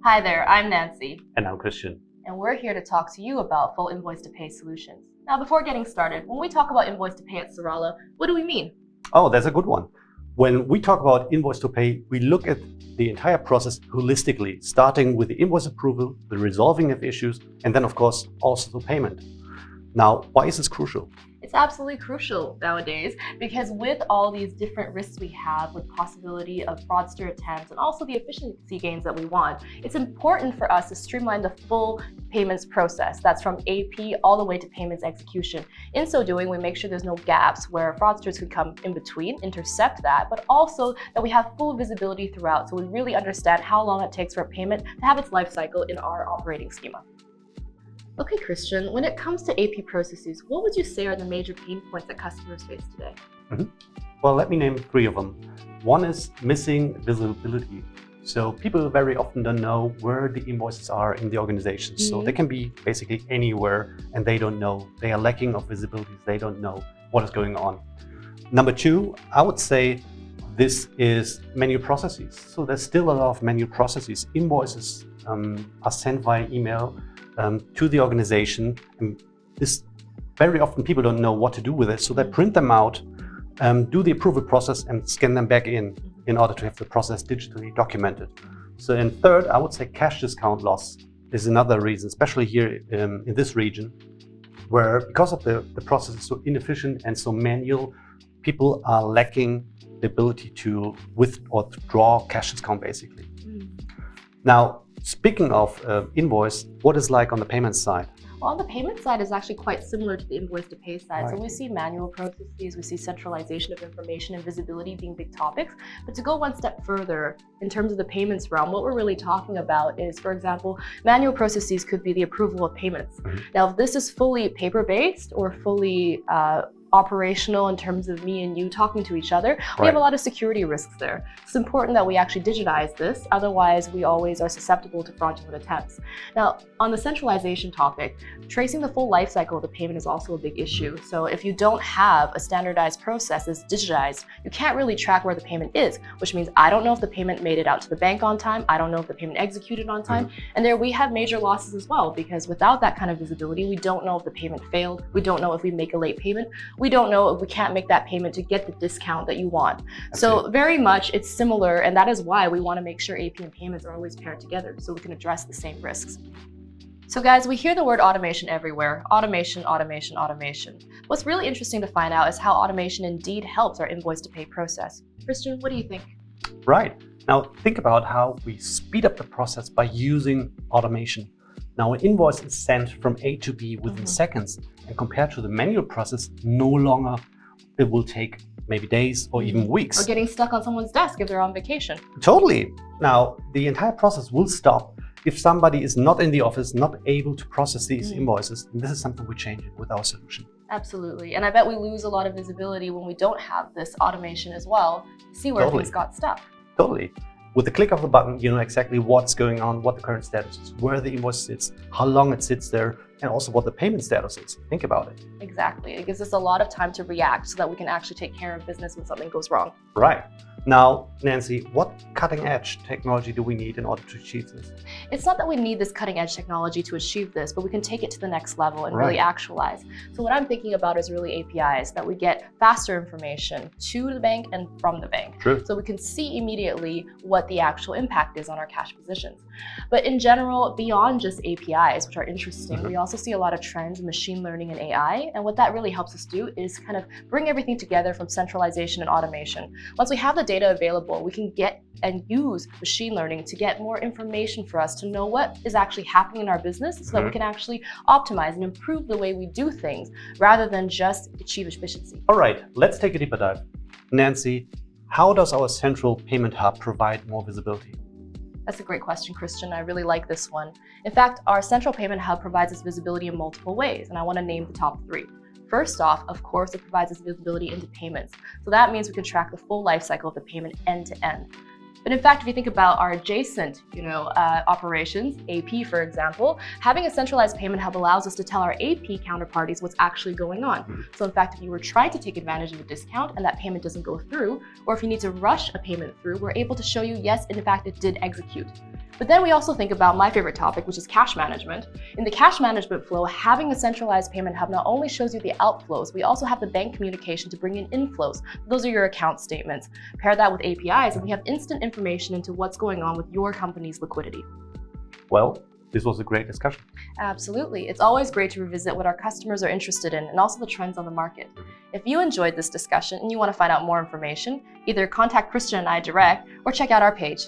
Hi there, I'm Nancy. And I'm Christian. And we're here to talk to you about full invoice-to-pay solutions. Now, before getting started, when we talk about invoice-to-pay at Serrala, what do we mean? Oh, that's a good one. When we talk about invoice-to-pay, we look at the entire process holistically, starting with the invoice approval, the resolving of issues, and then, of course, also the payment. Now, why is this crucial? It's absolutely crucial nowadays because with all these different risks we have with possibility of fraudster attempts and also the efficiency gains that we want, it's important for us to streamline the full payments process. That's from AP all the way to payments execution. In so doing, we make sure there's no gaps where fraudsters could come in between, intercept that, but also that we have full visibility throughout so we really understand how long it takes for a payment to have its life cycle in our operating schema. Okay, Christian, when it comes to AP processes, what would you say are the major pain points that customers face today? Well, let me name 3 of them. One is missing visibility. So people very often don't know where the invoices are in the organization. So they can be basically anywhere and they don't know. They are lacking of visibility. They don't know what is going on. Number 2, I would say this is manual processes. So there's still a lot of manual processes. Invoices are sent via email to the organization, and this very often people don't know what to do with it, so they print them out, do the approval process and scan them back in order to have the process digitally documented. So in third, I would say cash discount loss is another reason, especially here in this region, where because of the process is so inefficient and so manual, people are lacking the ability to withdraw cash discount basically. Now, speaking of invoice, what is like on the payment side? Well, on the payment side is actually quite similar to the invoice-to-pay side. Right. So we see manual processes, we see centralization of information and visibility being big topics. But to go one step further, in terms of the payments realm, what we're really talking about is, for example, manual processes could be the approval of payments. Now, if this is fully paper-based or fully operational in terms of me and you talking to each other, we have a lot of security risks there. It's important that we actually digitize this, otherwise we always are susceptible to fraudulent attempts. Now, on the centralization topic, tracing the full life cycle of the payment is also a big issue. So if you don't have a standardized process that's digitized, you can't really track where the payment is, which means I don't know if the payment made it out to the bank on time, I don't know if the payment executed on time, and there we have major losses as well, because without that kind of visibility, we don't know if the payment failed, we don't know if we make a late payment, we don't know if we can't make that payment to get the discount that you want. So very much it's similar, and that is why we want to make sure AP and payments are always paired together so we can address the same risks. So guys, we hear the word automation everywhere. Automation, automation, automation. What's really interesting to find out is how automation indeed helps our invoice-to-pay process. Christian, what do you think? Right. Now think about how we speed up the process by using automation. Now, an invoice is sent from A to B within seconds, and compared to the manual process, no longer it will take maybe days or even weeks. Or getting stuck on someone's desk if they're on vacation. Totally. Now, the entire process will stop if somebody is not in the office, not able to process these invoices. And this is something we're changing with our solution. Absolutely. And I bet we lose a lot of visibility when we don't have this automation as well to see where things got stuck. Totally. With the click of the button, you know exactly what's going on, what the current status is, where the invoice sits, how long it sits there, and also what the payment status is. Think about it. Exactly. It gives us a lot of time to react so that we can actually take care of business when something goes wrong. Right. Now, Nancy, what cutting-edge technology do we need in order to achieve this? It's not that we need this cutting-edge technology to achieve this, but we can take it to the next level and really actualize. So what I'm thinking about is really APIs, that we get faster information to the bank and from the bank. True. So we can see immediately what the actual impact is on our cash positions. But in general, beyond just APIs, which are interesting, we also see a lot of trends in machine learning and AI. And what that really helps us do is kind of bring everything together from centralization and automation. Once we have the data available, we can get and use machine learning to get more information for us to know what is actually happening in our business so that we can actually optimize and improve the way we do things rather than just achieve efficiency. All right, let's take a deeper dive. Nancy, how does our central payment hub provide more visibility? That's a great question, Christian. I really like this one. In fact, our central payment hub provides us visibility in multiple ways, and I want to name the top 3. First off, of course, it provides us visibility into payments. So that means we can track the full life cycle of the payment end to end. But in fact, if you think about our adjacent, operations, AP, for example, having a centralized payment hub allows us to tell our AP counterparties what's actually going on. So in fact, if you were trying to take advantage of a discount and that payment doesn't go through, or if you need to rush a payment through, we're able to show you, yes, in fact, it did execute. But then we also think about my favorite topic, which is cash management. In the cash management flow, having a centralized payment hub not only shows you the outflows, we also have the bank communication to bring in inflows. Those are your account statements. Pair that with APIs, and we have instant information into what's going on with your company's liquidity. Well, this was a great discussion. Absolutely. It's always great to revisit what our customers are interested in and also the trends on the market. If you enjoyed this discussion and you want to find out more information, either contact Christian and I direct or check out our page.